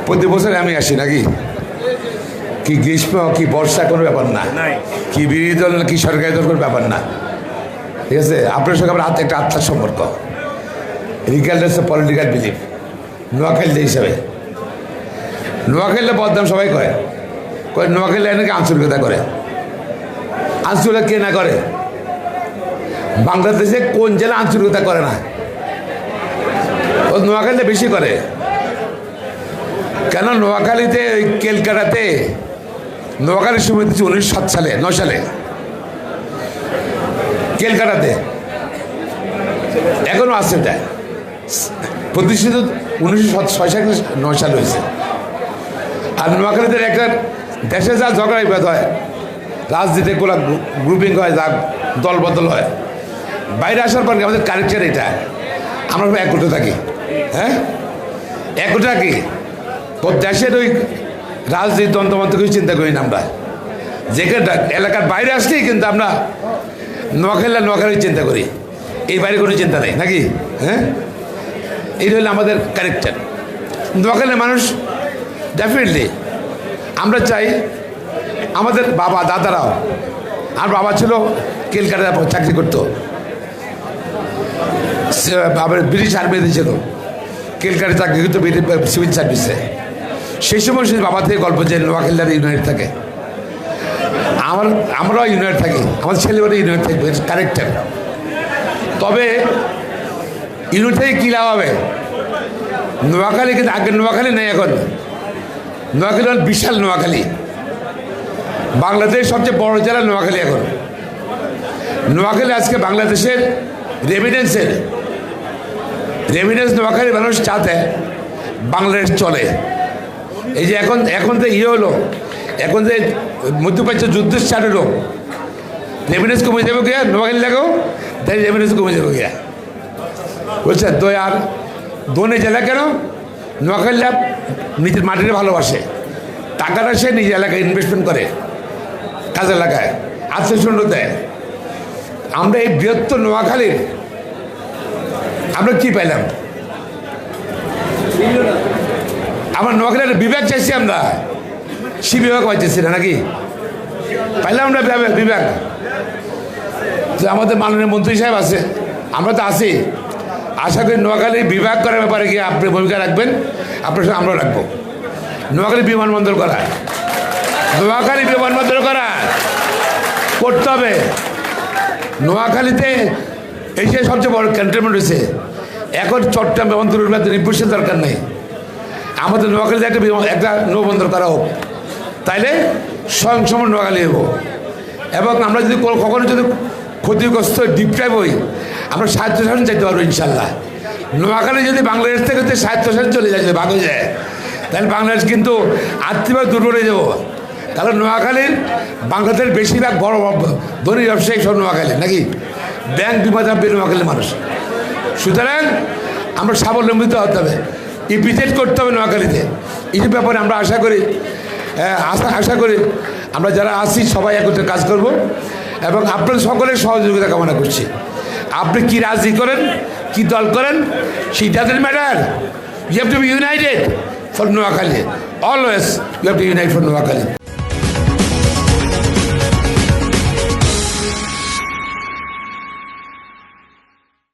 প্রতি বছর আমি আসি নাকি? কি গ্রীষ্ম কি বর্ষা কোনো ব্যাপার না, কি বিরোধী দল না কি সরকারি দল কোনো ব্যাপার না, ঠিক আছে? আপনার সঙ্গে আমার একটা আত্মার সম্পর্ক, regardless of political belief. Noakhali হিসাবে নোয়াখালীতে বদনাম সবাই করে, নোয়াখালী নাকি আঞ্চলিকতা করে। আঞ্চলিকতা কে না করে? বাংলাদেশে কোন জেলা আঞ্চলিকতা করে না? ও নোয়াখালীতে বেশি করে। কেন? নোয়াখালীতে ওই কেলকাটাতে নোয়াখালী সমিতি 1907 সালে 9 সালে কেলকাটাতে, এখনো আছে। এটা প্রতিষ্ঠিত 1906 সালে হয়েছে। আর নোয়াখালীতে একটা দেশে যা ঝগড়া বিবাদ হয়, রাজনীতি কোলা গ্রুপিং হয়, যা দল বদল হয়, বাইরে আসার পর আমাদের কারেক্টার এটা, আমরা সব একগোটা থাকি। হ্যাঁ, একগোটা কি দেশের ওই রাজনীতি দ্বন্দ্বমন্ত্র কিছু চিন্তা করি না আমরা। যেখানে এলাকার বাইরে আসলেই কিন্তু আমরা নোয়াখালী চিন্তা করি, এই বাইরে কোনো চিন্তা নেই নাকি? হ্যাঁ, এইটা হলো আমাদের ক্যারেক্টার। নোয়াখালীর মানুষ ডেফিনেটলি আমরা চাই, আমাদের বাবা দাদারাও, আর বাবা ছিল কেলকাতা চাকরি করতো, আবার ব্রিটিশ আর্মিতে ছিল, কেলকাতা চাকরি করতো সিভিল সার্ভিসে। সেই সময় সে বাবা থেকে গল্প যে নোয়াখালীরা ইউনাইটেড থাকে, আমরাও ইউনাইটেড থাকি, আমার ছেলেমেয়েরা ইউনাইটেড থাকবে, ক্যারেক্টার। তবে ইউনিট থেকে কী লাভ হবে? নোয়াখালী কিন্তু আগের নোয়াখালী নেই এখন। নোয়াখালী বিশাল নোয়াখালী, বাংলাদেশের সবচেয়ে বড় জেলা নোয়াখালী এখন। নোয়াখালী আজকে বাংলাদেশের রেমিডেন্স নোয়াখালী মানুষ চাতে বাংলাদেশ চলে। এই যে এখন যে হলো, এখন যে মধ্যপ্রাচ্য যুদ্ধ স্টার্ট হলো, রেমিডেন্স কমে যাবে গিয়া, নোয়াখালী লাগেও তাই রেমিডেন্স কমে যাবে গিয়া, বুঝছেন তো? আর দোনে জেলা কেন? নোয়াখালীরা নিজের মাটিতে ভালোবাসে, টাকাটা সে নিজের এলাকায় ইনভেস্টমেন্ট করে, কাজ এলাকায় আত্মীয় দেয়। আমরা এই বৃহত্তর নোয়াখালীর আমরা কি পাইলাম? আমার নোয়াখালীর বিভাগ চাইছি, আমরা সি বিভাগ পাইতেছি না নাকি? পাইলাম আমরা বিভাগ। তো আমাদের মাননীয় মন্ত্রী সাহেব আছে, আমরা তো আছি। আশা করি নোয়াখালীর বিভাগ করার ব্যাপারে গিয়ে আপনি ভূমিকা রাখবেন, আপনার সঙ্গে আমরাও রাখবো। নোয়াখালী বিমানবন্দর করা, নোয়াখালী বিমানবন্দর করা করতে হবে। নোয়াখালীতে এশিয়ার সবচেয়ে বড় ক্যান্টনমেন্ট হয়েছে। এখন চট্টগ্রাম বিমানবন্দর রিপোর্টের দরকার নেই, আমাদের নোয়াখালীতে একটা নৌবন্দর করা হোক, তাইলে স্বয়ংসম্পূর্ণ নোয়াখালী হব। এবং আমরা যদি কখনো যদি ক্ষতিগ্রস্ত ডিপ্রাইভ হই, আমরা স্বায়ত্তশাসন চাইতে পারবো ইনশাল্লাহ। নোয়াখালী যদি বাংলাদেশ থেকে স্বায়ত্তশাসন চলে যায়, ভাগ হয়ে যায়, তাহলে বাংলাদেশ কিন্তু আর্থিকভাবে দুর্বল হয়ে যাবো। কারণ নোয়াখালীর বাংলাদেশের বেশিরভাগ বড় ধনী ব্যবসায়ী সব নোয়াখালী নাকি? ব্যাংক বিমাদ নোয়াখালীর মানুষ। সুতরাং আমরা স্বাবলম্বিত হতে হবে, ইপিজেড করতে হবে নোয়াখালীতে। এই ব্যাপারে আমরা আশা করি আমরা যারা আছি সবাই একত্রে কাজ করব এবং আপনাদের সকলের সহযোগিতা কামনা করছি। আপনি কি রাজনীতি করেন, কি দল করেন, সেই doesn't matter. You have to be united for Noakhali, always you have to unite for Noakhali.